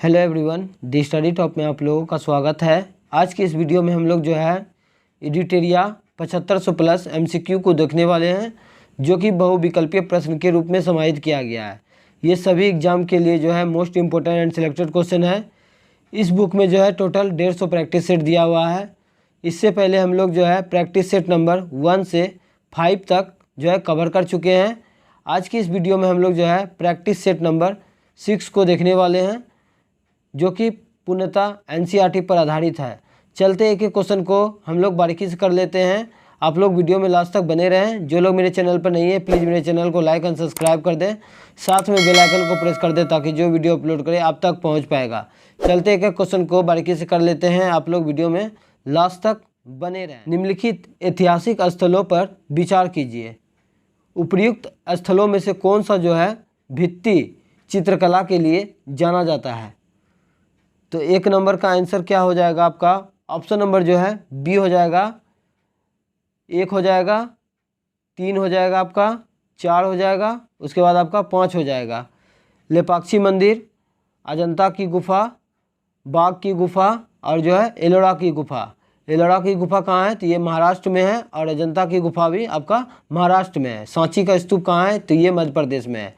Hello everyone, दी study top में आप लोगों का स्वागत है। आज की इस वीडियो में हम लोग जो है एडिटेरिया 7500 प्लस एमसीक्यू को देखने वाले हैं, जो कि बहुविकल्पीय प्रश्न के रूप में समाहित किया गया है। ये सभी एग्जाम के लिए जो है most important and selected question है। इस बुक में जो है टोटल 150 प्रैक्टिस सेट दिया हुआ है। इससे पहले हम लोग जो है प्रैक्टिस सेट नंबर 1 से 5 तक जो है कवर कर चुके हैं। आज की इस वीडियो में हम लोग जो है प्रैक्टिस सेट नंबर 6 को देखने वाले हैं, जो कि पूर्णतः एनसीईआरटी पर आधारित है। चलते एक एक क्वेश्चन को हम लोग बारीकी से कर लेते हैं। आप लोग वीडियो में लास्ट तक बने रहें। जो लोग मेरे चैनल पर नहीं है प्लीज़ मेरे चैनल को लाइक एंड सब्सक्राइब कर दें, साथ में बेल आइकन को प्रेस कर दें ताकि जो वीडियो अपलोड करें आप तक पहुंच पाएगा। चलते एक एक क्वेश्चन को बारीकी से कर लेते हैं। आप लोग वीडियो में लास्ट तक बने रहें। निम्नलिखित ऐतिहासिक स्थलों पर विचार कीजिए। उपर्युक्त स्थलों में से कौन सा जो है भित्ति चित्रकला के लिए जाना जाता है? तो एक नंबर का आंसर क्या हो जाएगा आपका? ऑप्शन नंबर जो है बी हो जाएगा। 1 हो जाएगा, 3 हो जाएगा आपका, 4 हो जाएगा, उसके बाद आपका 5 हो जाएगा। लेपाक्षी मंदिर, अजंता की गुफा, बाघ की गुफा और जो है एलोरा की गुफा। एलोरा की गुफा कहाँ है? तो ये महाराष्ट्र में है, और अजंता की गुफा भी आपका महाराष्ट्र में है। सांची का स्तूप कहाँ है? तो ये मध्य प्रदेश में है।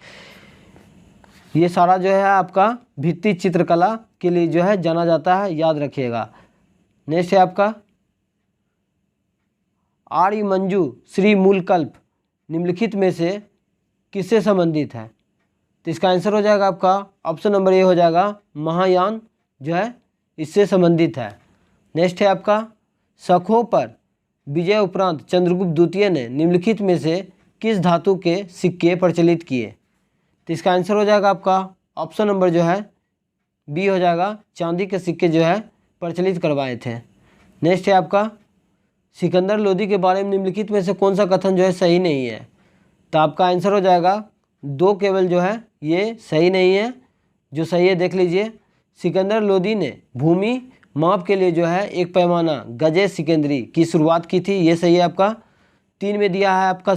ये सारा जो है आपका भित्ति चित्रकला के लिए जो है जाना जाता है, याद रखिएगा। नेक्स्ट है आपका आर्य मंजू श्री मूलकल्प निम्नलिखित में से किससे संबंधित है? तो इसका आंसर हो जाएगा आपका ऑप्शन नंबर ए हो जाएगा, महायान जो है इससे संबंधित है। नेक्स्ट है आपका सखों पर विजय उपरांत चंद्रगुप्त द्वितीय ने निम्नलिखित में से किस धातु के सिक्के प्रचलित किए? तो इसका आंसर हो जाएगा आपका ऑप्शन नंबर जो है बी हो जाएगा, चांदी के सिक्के जो है प्रचलित करवाए थे। नेक्स्ट है आपका सिकंदर लोदी के बारे में निम्नलिखित में से कौन सा कथन जो है सही नहीं है? तो आपका आंसर हो जाएगा 2 केवल जो है ये सही नहीं है। जो सही है देख लीजिए। सिकंदर लोदी ने भूमि माप के लिए जो है एक पैमाना गजे सिकंदरी की शुरुआत की थी, ये सही है आपका। 3 में दिया है आपका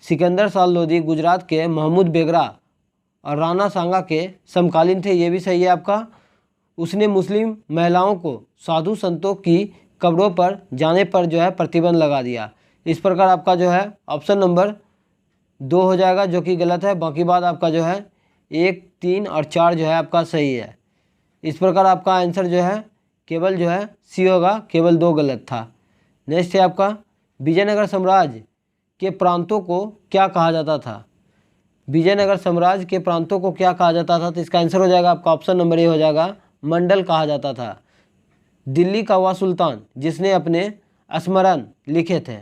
सिकंदर साल लोदी गुजरात के महमूद बेगरा और राणा सांगा के समकालीन थे, ये भी सही है आपका। उसने मुस्लिम महिलाओं को साधु संतों की कब्रों पर जाने पर जो है प्रतिबंध लगा दिया। इस प्रकार आपका जो है ऑप्शन नंबर 2 हो जाएगा, जो कि गलत है। बाकी बात आपका जो है 1, 3 और 4 जो है आपका सही है। इस प्रकार आपका आंसर जो है केवल जो है सी होगा, केवल 2 गलत था। नेक्स्ट है आपका विजयनगर साम्राज्य के प्रांतों को क्या कहा जाता था? विजयनगर साम्राज्य के प्रांतों को क्या कहा जाता था? तो इसका आंसर हो जाएगा आपका ऑप्शन नंबर ए हो जाएगा, मंडल कहा जाता था। दिल्ली का वह सुल्तान जिसने अपने स्मरण लिखे थे।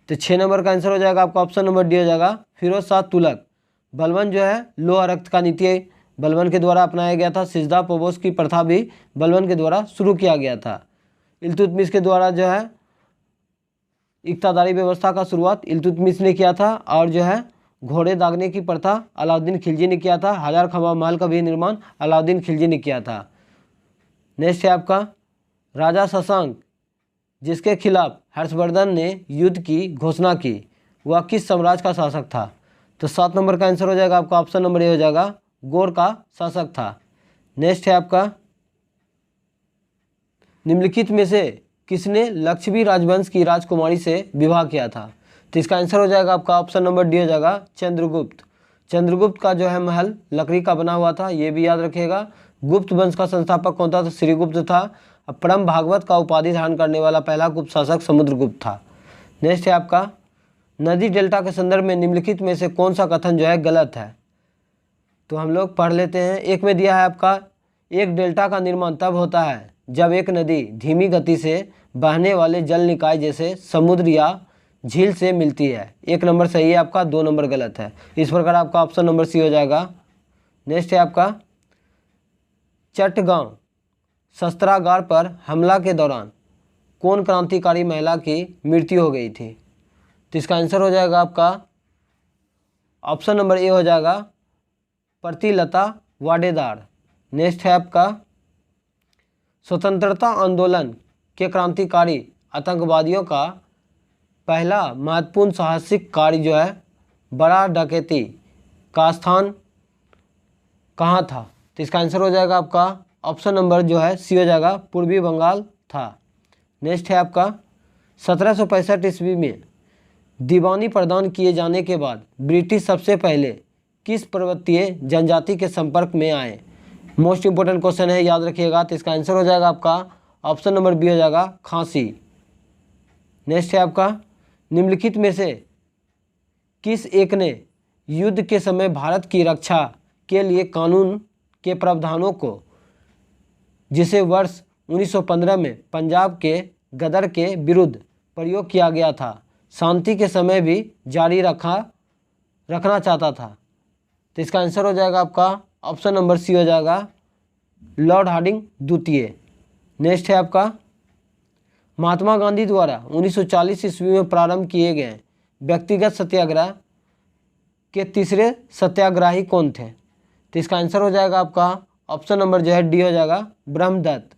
तो 6 नंबर का आंसर हो जाएगा आपका ऑप्शन नंबर डी हो जाएगा, फिरोज शाह तुगलक। बलबन जो है लोह रक्त का नीति बलबन के द्वारा अपनाया गया था। सिजदा पोबोस की प्रथा भी बलबन के द्वारा शुरू किया गया था। इल्तुतमिश के द्वारा जो है इक्तादारी व्यवस्था का शुरुआत इल्तुतमिश ने किया था, और जो है घोड़े दागने की प्रथा अलाउद्दीन खिलजी ने किया था। हजार खंबा महल का भी निर्माण अलाउद्दीन खिलजी ने किया था। नेक्स्ट है आपका राजा शशांक जिसके खिलाफ हर्षवर्धन ने युद्ध की घोषणा की, वह किस साम्राज्य का शासक था? तो 7 नंबर का आंसर हो जाएगा आपका ऑप्शन नंबर ए हो जाएगा, गौर का शासक था। नेक्स्ट है आपका निम्नलिखित में से किसने लक्ष्मी राजवंश की राजकुमारी से विवाह किया था? तो इसका आंसर हो जाएगा आपका ऑप्शन नंबर डी हो जाएगा, चंद्रगुप्त। चंद्रगुप्त का जो है महल लकड़ी का बना हुआ था, ये भी याद रखिएगा। गुप्त वंश का संस्थापक कौन था? तो श्रीगुप्त था। परम भागवत का उपाधि धारण करने वाला पहला गुप्त शासक समुद्रगुप्त था। नेक्स्ट है आपका नदी डेल्टा के संदर्भ में निम्नलिखित में से कौन सा कथन जो है गलत है? तो हम लोग पढ़ लेते हैं। 1 में दिया है आपका एक डेल्टा का निर्माण तब होता है जब एक नदी धीमी गति से बहने वाले जल निकाय जैसे समुद्र या झील से मिलती है। 1 नंबर सही है आपका, 2 नंबर गलत है। इस प्रकार आपका ऑप्शन नंबर सी हो जाएगा। नेक्स्ट है आपका चट्टगांव शस्त्रागार पर हमला के दौरान कौन क्रांतिकारी महिला की मृत्यु हो गई थी? तो इसका आंसर हो जाएगा आपका ऑप्शन नंबर ए हो जाएगा, प्रतिलता वाडेदार। नेक्स्ट है आपका स्वतंत्रता आंदोलन के क्रांतिकारी आतंकवादियों का पहला महत्वपूर्ण साहसिक कार्य जो है बड़ा डकैती का स्थान कहाँ था? तो इसका आंसर हो जाएगा आपका ऑप्शन नंबर जो है सी हो जाएगा, पूर्वी बंगाल था। नेक्स्ट है आपका 1765 ईस्वी में दीवानी प्रदान किए जाने के बाद ब्रिटिश सबसे पहले किस पर्वतीय जनजाति के संपर्क में आए? मोस्ट इंपोर्टेंट क्वेश्चन है, याद रखिएगा। तो इसका आंसर हो जाएगा आपका ऑप्शन नंबर बी हो जाएगा, खांसी। नेक्स्ट है आपका निम्नलिखित में से किस एक ने युद्ध के समय भारत की रक्षा के लिए कानून के प्रावधानों को, जिसे वर्ष 1915 में पंजाब के गदर के विरुद्ध प्रयोग किया गया था, शांति के समय भी जारी रखना चाहता था? तो इसका आंसर हो जाएगा आपका ऑप्शन नंबर सी हो जाएगा, लॉर्ड हार्डिंग द्वितीय। नेक्स्ट है आपका महात्मा गांधी द्वारा 1940 ईस्वी में प्रारंभ किए गए व्यक्तिगत सत्याग्रह के तीसरे सत्याग्रही कौन थे? तो इसका आंसर हो जाएगा आपका ऑप्शन नंबर जो है डी हो जाएगा, ब्रह्मदत्त।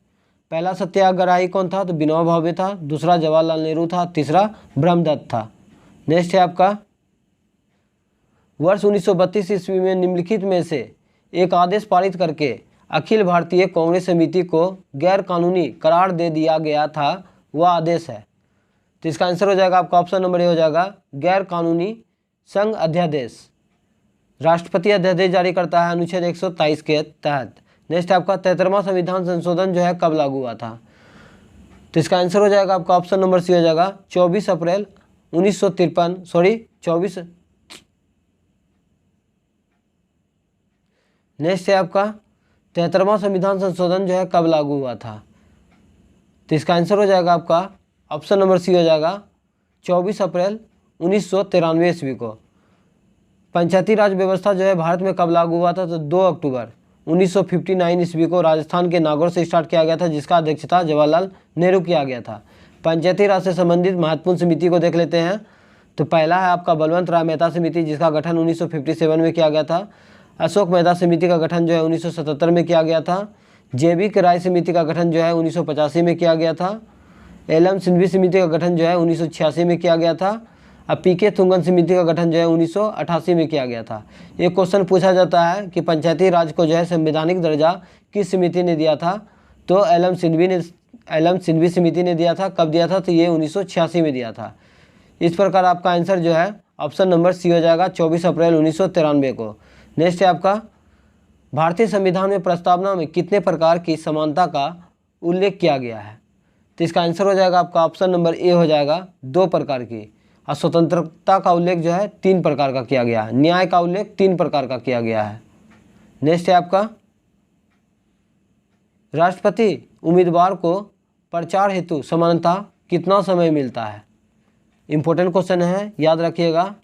पहला सत्याग्रही कौन था? तो विनोबा भावे था, दूसरा जवाहरलाल नेहरू था, तीसरा ब्रह्मदत्त था। नेक्स्ट है आपका वर्ष 1932 ईस्वी में निम्नलिखित में से एक आदेश पारित करके अखिल भारतीय कांग्रेस समिति को गैर कानूनी करार दे दिया गया था, वह आदेश है? तो इसका आंसर हो जाएगा आपका ऑप्शन नंबर ए हो जाएगा, गैर कानूनी संघ अध्यादेश। राष्ट्रपति अध्यादेश जारी करता है अनुच्छेद 123 के तहत। नेक्स्ट आपका 73वां संविधान संशोधन जो है कब लागू हुआ था? तो इसका आंसर हो जाएगा आपका ऑप्शन नंबर सी हो जाएगा, 24 अप्रैल 1953। नेक्स्ट है आपका 73वां संविधान संशोधन जो है कब लागू हुआ था? तो इसका आंसर हो जाएगा आपका ऑप्शन नंबर सी हो जाएगा, 24 अप्रैल 1993 ईस्वी को। पंचायती राज व्यवस्था जो है भारत में कब लागू हुआ था? तो 2 अक्टूबर 1959 ईस्वी को राजस्थान के नागौर से स्टार्ट किया गया था, जिसका अध्यक्षता जवाहरलाल नेहरू किया गया था। पंचायती राज से संबंधित महत्वपूर्ण समिति को देख लेते हैं। तो पहला है आपका बलवंत राय मेहता समिति, जिसका गठन 1957 में किया गया था। अशोक मेहता समिति का गठन जो है 1977 में किया गया था। जेबीके राय समिति का गठन जो है 1985 में किया गया था। एलएम सिंघवी समिति का गठन जो है 1986 में किया गया था। अब पीके थुंगन समिति का गठन जो है 1988 में किया गया था। एक क्वेश्चन पूछा जाता है कि पंचायती राज को जो है संवैधानिक दर्जा किस समिति ने दिया था? तो एलएम सिंघवी समिति ने दिया था। कब दिया था? तो ये 1986 में दिया था। इस प्रकार आपका आंसर जो है ऑप्शन नंबर सी हो जाएगा, 24 अप्रैल 1993 को। नेक्स्ट है आपका भारतीय संविधान में प्रस्तावना में कितने प्रकार की समानता का उल्लेख किया गया है? तो इसका आंसर हो जाएगा आपका ऑप्शन नंबर ए हो जाएगा, 2 प्रकार की। और स्वतंत्रता का उल्लेख जो है 3 प्रकार का किया गया है। न्याय का उल्लेख 3 प्रकार का किया गया है। नेक्स्ट है आपका राष्ट्रपति उम्मीदवार को प्रचार हेतु सामान्यतः कितना समय मिलता है? इंपॉर्टेंट क्वेश्चन है, याद रखिएगा।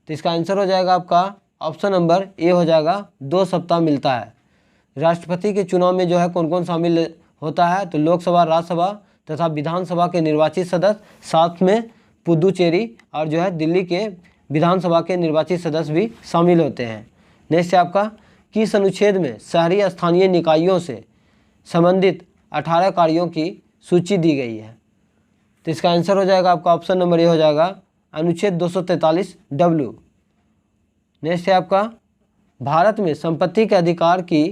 तो इसका आंसर हो जाएगा आपका ऑप्शन नंबर ए हो जाएगा, 2 सप्ताह मिलता है। राष्ट्रपति के चुनाव में जो है कौन कौन शामिल होता है? तो लोकसभा, राज्यसभा तथा विधानसभा के निर्वाचित सदस्य, साथ में पुदुचेरी और जो है दिल्ली के विधानसभा के निर्वाचित सदस्य भी शामिल होते हैं। नेक्स्ट है आपका किस अनुच्छेद में शहरी स्थानीय निकायों से संबंधित 18 कार्यों की सूची दी गई है? तो इसका आंसर हो जाएगा आपका ऑप्शन नंबर ए हो जाएगा, अनुच्छेद 243W। नेक्स्ट है आपका भारत में संपत्ति के अधिकार की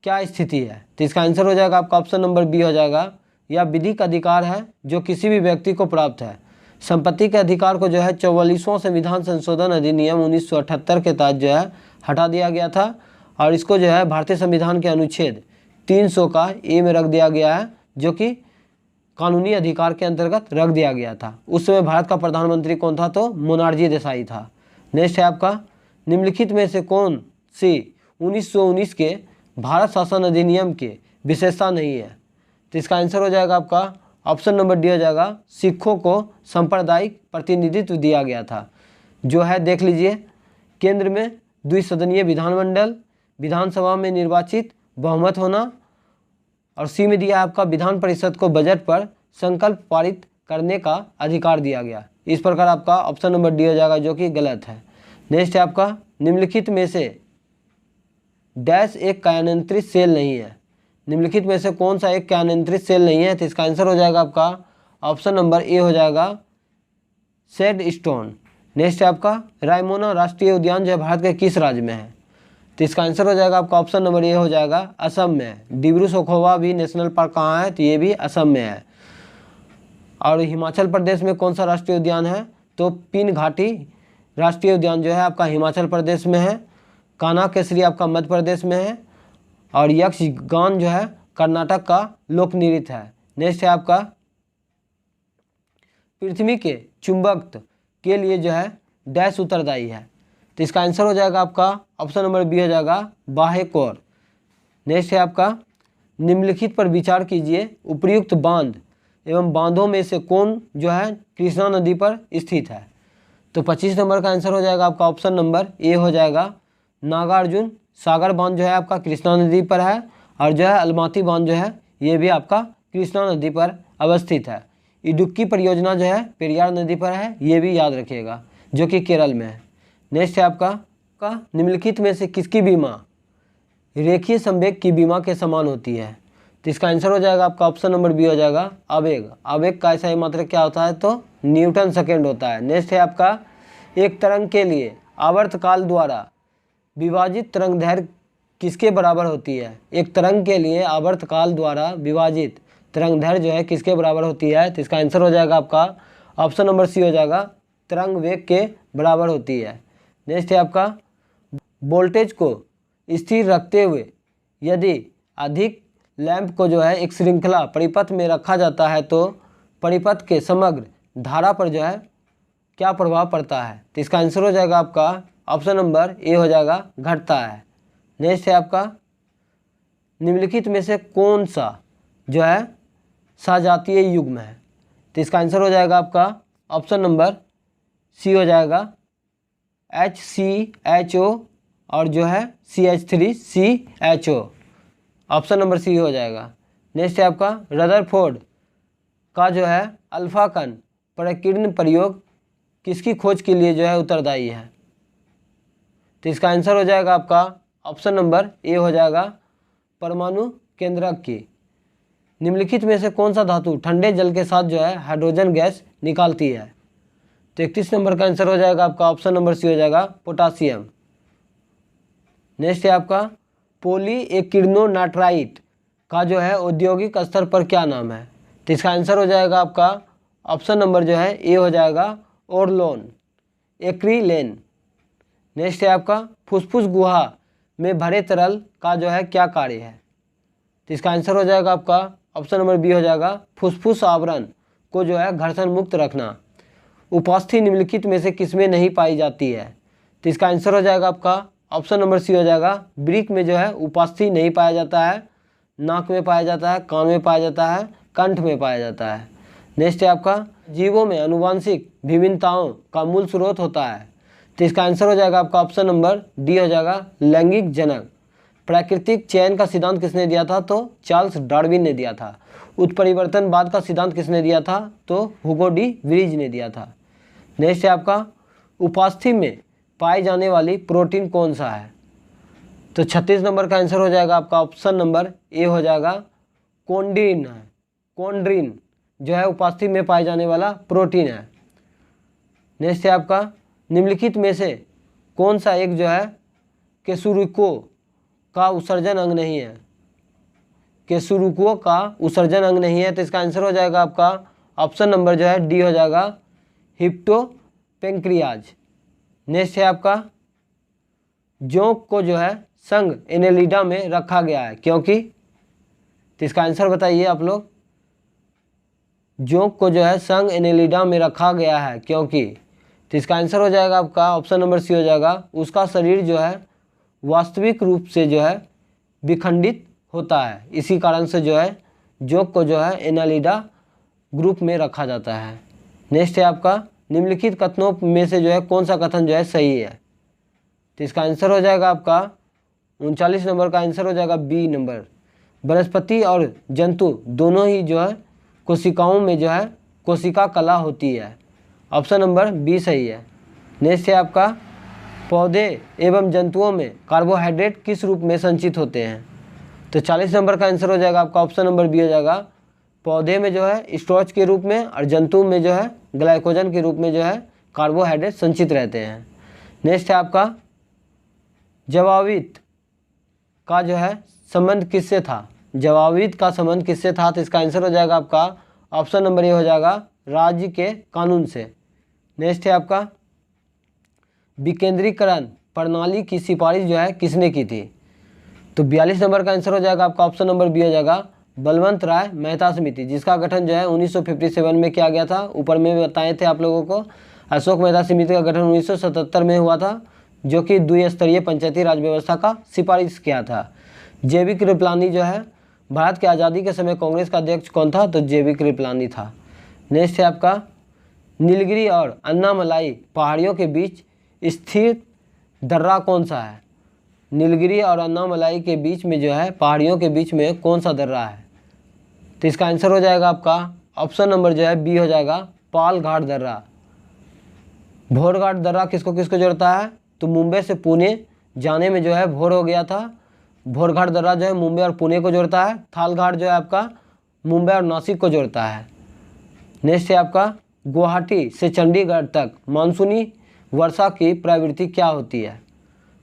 क्या स्थिति है? तो इसका आंसर हो जाएगा आपका ऑप्शन नंबर बी हो जाएगा, यह विधिक अधिकार है जो किसी भी व्यक्ति को प्राप्त है। संपत्ति के अधिकार को जो है 44वां संविधान संशोधन अधिनियम 1978 के तहत जो है हटा दिया गया था, और इसको जो है भारतीय संविधान के अनुच्छेद 300 का ए में रख दिया गया है, जो कि कानूनी अधिकार के अंतर्गत रख दिया गया था। उस समय भारत का प्रधानमंत्री कौन था? तो मोनार्जी देसाई था। नेक्स्ट है आपका निम्नलिखित में से कौन सी 1919 के भारत शासन अधिनियम की विशेषता नहीं है? तो इसका आंसर हो जाएगा आपका ऑप्शन नंबर डी हो जाएगा, सिखों को सांप्रदायिक प्रतिनिधित्व दिया गया था। जो है देख लीजिए, केंद्र में द्विसदनीय विधानमंडल, विधानसभा में निर्वाचित बहुमत होना, और सी में दिया आपका विधान परिषद को बजट पर संकल्प पारित करने का अधिकार दिया गया। इस प्रकार आपका ऑप्शन नंबर डी हो जाएगा, जो कि गलत है। नेक्स्ट है आपका निम्नलिखित में से डैश एक कायानियंत्रित सेल नहीं है? निम्नलिखित में से कौन सा एक कायानियंत्रित सेल नहीं है? तो इसका आंसर हो जाएगा आपका ऑप्शन नंबर ए हो जाएगा, सैंडस्टोन। नेक्स्ट है आपका रायमोना राष्ट्रीय उद्यान जो है भारत के किस राज्य में है? तो इसका आंसर हो जाएगा आपका ऑप्शन नंबर ए हो जाएगा, असम में है। डिब्रू सखोवा भी नेशनल पार्क कहाँ है, तो ये भी असम में है। और हिमाचल प्रदेश में कौन सा राष्ट्रीय उद्यान है, तो पिन घाटी राष्ट्रीय उद्यान जो है आपका हिमाचल प्रदेश में है। कान्हा केसरी आपका मध्य प्रदेश में है। और यक्षगान जो है कर्नाटक का लोक नृत्य है। नेक्स्ट है आपका पृथ्वी के चुंबकत्व के लिए जो है डैश उत्तरदायी है, तो इसका आंसर हो जाएगा आपका ऑप्शन नंबर बी हो जाएगा, बाह्य कोर। नेक्स्ट है आपका निम्नलिखित पर विचार कीजिए, उपर्युक्त बांध एवं बांधों में से कौन जो है कृष्णा नदी पर स्थित है। तो 25 नंबर का आंसर हो जाएगा आपका ऑप्शन नंबर ए हो जाएगा, नागार्जुन सागर बांध जो है आपका कृष्णा नदी पर है। और जो है अलमाती बांध जो है ये भी आपका कृष्णा नदी पर अवस्थित है। इडुक्की परियोजना जो है पेरियार नदी पर है, ये भी याद रखिएगा, जो कि केरल में है। नेक्स्ट है आपका निम्नलिखित में से किसकी बीमा रेखीय संवेग की बीमा के समान होती है, तो इसका आंसर हो जाएगा आपका ऑप्शन नंबर बी हो जाएगा, आवेग। आवेग का ऐसा ही मात्रक क्या होता है, तो न्यूटन सेकेंड होता है। नेक्स्ट है आपका एक तरंग के लिए आवर्तकाल द्वारा विभाजित तरंगदैर्घ्य किसके बराबर होती है। एक तरंग के लिए आवर्तकाल द्वारा विभाजित तरंगदैर्घ्य जो है किसके बराबर होती है, तो इसका आंसर हो जाएगा आपका ऑप्शन नंबर सी हो जाएगा, तरंग वेग के बराबर होती है। नेक्स्ट है आपका वोल्टेज को स्थिर रखते हुए यदि अधिक लैंप को जो है एक श्रृंखला परिपथ में रखा जाता है तो परिपथ के समग्र धारा पर जो है क्या प्रभाव पड़ता है, तो इसका आंसर हो जाएगा आपका ऑप्शन नंबर ए हो जाएगा, घटता है। नेक्स्ट है आपका निम्नलिखित में से कौन सा जो है सजातीय युग्म है, तो इसका आंसर हो जाएगा आपका ऑप्शन नंबर सी हो जाएगा, HCHO और जो है CH3CHO, ऑप्शन नंबर सी हो जाएगा। नेक्स्ट है आपका रदरफोर्ड का जो है अल्फा कण प्रकीर्णन प्रयोग किसकी खोज के लिए जो है उत्तरदायी है, तो इसका आंसर हो जाएगा आपका ऑप्शन नंबर ए हो जाएगा, परमाणु केंद्रक की। निम्नलिखित में से कौन सा धातु ठंडे जल के साथ जो है हाइड्रोजन गैस निकालती है, तो 31 नंबर का आंसर हो जाएगा आपका ऑप्शन नंबर सी हो जाएगा, पोटासियम। नेक्स्ट है आपका पॉलीएक्रिनोनाइट्राइट का जो है औद्योगिक स्तर पर क्या नाम है, तो इसका आंसर हो जाएगा आपका ऑप्शन नंबर जो है ए हो जाएगा, ओरलोन एक्रिलेन। नेक्स्ट है आपका फुसफुस गुहा में भरे तरल का जो है क्या कार्य है, तो इसका आंसर हो जाएगा आपका ऑप्शन नंबर बी हो जाएगा, फुसफुस आवरण को जो है घर्षण मुक्त रखना। उपास्थि निम्नलिखित में से किसमें नहीं पाई जाती है, तो इसका आंसर हो जाएगा आपका ऑप्शन नंबर सी हो जाएगा, वृक्क में जो है उपास्थि नहीं पाया जाता है, नाक में पाया जाता है, कान में पाया जाता है, कंठ में पाया जाता है। नेक्स्ट है आपका जीवों में आनुवांशिक विभिन्नताओं का मूल स्रोत होता है, तो इसका आंसर हो जाएगा आपका ऑप्शन नंबर डी हो जाएगा, लैंगिक जनक। प्राकृतिक चयन का सिद्धांत किसने दिया था, तो चार्ल्स डार्विन ने दिया था। उत्परिवर्तनवाद का सिद्धांत किसने दिया था, तो हुगो डी व्रीज ने दिया था। नेक्स्ट है आपका उपास्थि में पाई जाने वाली प्रोटीन कौन सा है, तो 36 नंबर का आंसर हो जाएगा आपका ऑप्शन नंबर ए हो जाएगा, कोंड्रिन है। कोंड्रिन जो है उपास्थि में पाए जाने वाला प्रोटीन है। नेक्स्ट है आपका निम्नलिखित में से कौन सा एक जो है केसुरुको का उत्सर्जन अंग नहीं है, केसुरुको का उत्सर्जन अंग नहीं है, तो इसका आंसर हो जाएगा आपका ऑप्शन नंबर जो है डी हो जाएगा, हिप्टोपेंक्रियाज। नेक्स्ट है आपका जोंक को जो है संघ एनेलिडा में रखा गया है क्योंकि, तो इसका आंसर बताइए आप लोग। जोंक को जो है संघ एनेलिडा में रखा गया है क्योंकि, तो इसका आंसर हो जाएगा आपका ऑप्शन नंबर सी हो जाएगा, उसका शरीर जो है वास्तविक रूप से जो है विखंडित होता है, इसी कारण से जो है जोंक को जो है एनालिडा ग्रुप में रखा जाता है। नेक्स्ट है आपका निम्नलिखित कथनों में से जो है कौन सा कथन जो है सही है, तो इसका आंसर हो जाएगा आपका 39 नंबर का आंसर हो जाएगा बी नंबर। वनस्पति और जंतु दोनों ही जो है कोशिकाओं में जो है कोशिका कला होती है, ऑप्शन नंबर बी सही है। नेक्स्ट है आपका पौधे एवं जंतुओं में कार्बोहाइड्रेट किस रूप में संचित होते हैं, तो 40 नंबर का आंसर हो जाएगा आपका ऑप्शन नंबर बी हो जाएगा, पौधे में जो है स्टार्च के रूप में और जंतु में जो है ग्लाइकोजन के रूप में जो है कार्बोहाइड्रेट संचित रहते हैं। नेक्स्ट है आपका जवाबित का जो है संबंध किससे था? जवाबीद का संबंध किससे था? तो इसका आंसर हो जाएगा आपका ऑप्शन नंबर ए हो जाएगा राज्य के कानून से। नेक्स्ट है आपका विकेंद्रीकरण प्रणाली की सिफारिश जो है किसने की थी? तो 42 नंबर का आंसर हो जाएगा आपका ऑप्शन नंबर बी हो जाएगा बलवंत राय मेहता समिति, जिसका गठन जो है 1957 में किया गया था। ऊपर में बताए थे आप लोगों को। अशोक मेहता समिति का गठन 1977 में हुआ था, जो कि द्विस्तरीय पंचायती राज व्यवस्था का सिफारिश किया था। जेबी कृपलानी जो है भारत की आज़ादी के समय कांग्रेस का अध्यक्ष कौन था? तो जेबी कृपलानी था। नेक्स्ट है आपका नीलगिरी और अन्नामलाई पहाड़ियों के बीच स्थित दर्रा कौन सा है? नीलगिरी और अन्नामलाई के बीच में जो है पहाड़ियों के बीच में कौन सा दर्रा है? तो इसका आंसर हो जाएगा आपका ऑप्शन नंबर जो है बी हो जाएगा पाल घाट दर्रा। भोर घाट दर्रा किसको किसको जोड़ता है? तो मुंबई से पुणे जाने में जो है भोर हो गया था। भोर घाट दर्रा जो है मुंबई और पुणे को जोड़ता है। थाल घाट जो है आपका मुंबई और नासिक को जोड़ता है। नेक्स्ट है आपका गुवाहाटी से चंडीगढ़ तक मानसूनी वर्षा की प्रवृत्ति क्या होती है?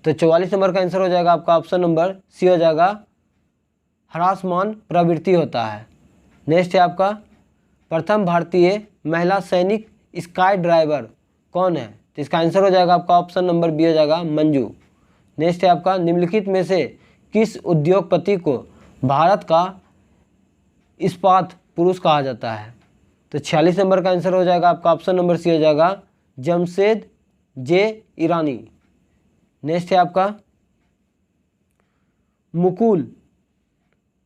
तो 44 नंबर का आंसर हो जाएगा आपका ऑप्शन नंबर सी हो जाएगा ह्रासमान प्रवृत्ति होता है। नेक्स्ट है आपका प्रथम भारतीय महिला सैनिक स्काई ड्राइवर कौन है? तो इसका आंसर हो जाएगा आपका ऑप्शन नंबर बी हो जाएगा मंजू। नेक्स्ट है आपका निम्नलिखित में से किस उद्योगपति को भारत का इस्पात पुरुष कहा जाता है? तो 46 नंबर का आंसर हो जाएगा आपका ऑप्शन नंबर सी हो जाएगा जमशेद जे ईरानी। नेक्स्ट है आपका मुकुल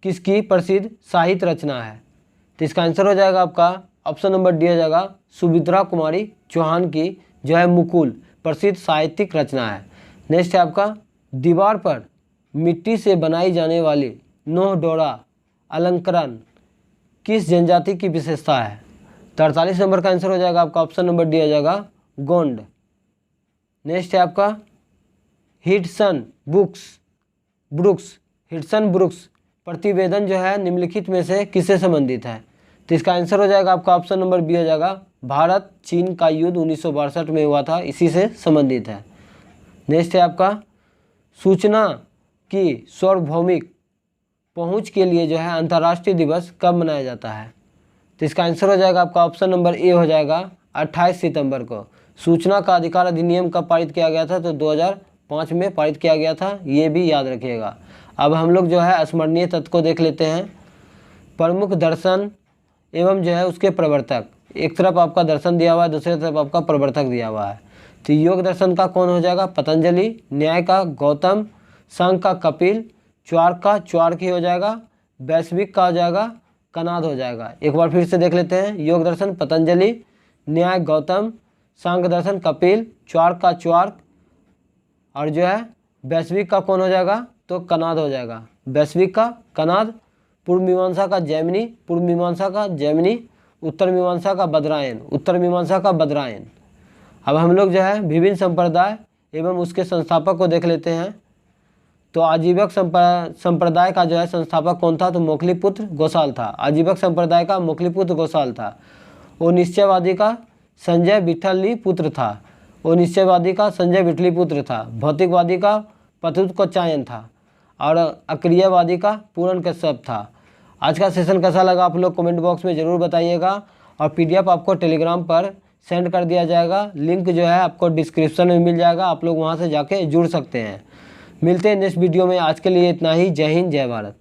किसकी प्रसिद्ध साहित्य रचना है? तो इसका आंसर हो जाएगा आपका ऑप्शन नंबर डी हो जाएगा सुमित्रा कुमारी चौहान की जो है मुकुल प्रसिद्ध साहित्यिक रचना है। नेक्स्ट है आपका दीवार पर मिट्टी से बनाई जाने वाली नोह डोरा अलंकरण किस जनजाति की विशेषता है? तो 48 नंबर का आंसर हो जाएगा आपका ऑप्शन नंबर डी हो जाएगा गोंड। नेक्स्ट है आपका हिटसन ब्रुक्स प्रतिवेदन जो है निम्नलिखित में से किससे संबंधित है? तो इसका आंसर हो जाएगा आपका ऑप्शन नंबर बी हो जाएगा भारत चीन का युद्ध 1962 में हुआ था, इसी से संबंधित है। नेक्स्ट है आपका सूचना की सार्वभौमिक पहुंच के लिए जो है अंतर्राष्ट्रीय दिवस कब मनाया जाता है? तो इसका आंसर हो जाएगा आपका ऑप्शन नंबर ए हो जाएगा 28 सितंबर को। सूचना का अधिकार अधिनियम कब पारित किया गया था? तो 2005 में पारित किया गया था, ये भी याद रखिएगा। अब हम लोग जो है स्मरणीय तत्व को देख लेते हैं। प्रमुख दर्शन एवं जो है उसके प्रवर्तक, एक तरफ आपका दर्शन दिया हुआ है, दूसरी तरफ आपका प्रवर्तक दिया हुआ है। तो योग दर्शन का कौन हो जाएगा? पतंजलि। न्याय का गौतम। संघ का कपिल। च्वार्क का च्वार्की हो जाएगा। वैश्विक का हो जाएगा कनाद हो जाएगा। एक बार फिर से देख लेते हैं। योग दर्शन पतंजलि, न्याय गौतम, सांग दर्शन कपिल, च्वार्क का च्वार्क और जो है वैश्विक का कौन हो जाएगा? तो कनाद हो जाएगा। वैश्विक का कनाद। पूर्व मीमांसा का जैमिनी, पूर्व मीमांसा का जैमिनी, उत्तर मीमांसा का बदरायन, उत्तर मीमांसा का बदरायन। अब हम लोग जो है विभिन्न संप्रदाय एवं उसके संस्थापक को देख लेते हैं। तो आजीवक संप्रदाय का जो है संस्थापक कौन था? तो मोखलीपुत्र गोसाल था। आजीवक संप्रदाय का मोखलीपुत्र गोसाल था। और निश्चयवादी का संजय विठली पुत्र था। और निश्चयवादी का संजय विठली पुत्र था। भौतिकवादी का पतुत कोचायन था। और अक्रियवादी का पूरन कश्यप था। आज का सेशन कैसा लगा आप लोग कमेंट बॉक्स में ज़रूर बताइएगा। और पीडीएफ आपको टेलीग्राम पर सेंड कर दिया जाएगा। लिंक जो है आपको डिस्क्रिप्शन में मिल जाएगा, आप लोग वहां से जाके जुड़ सकते हैं। मिलते हैं नेक्स्ट वीडियो में। आज के लिए इतना ही। जय हिंद, जय भारत।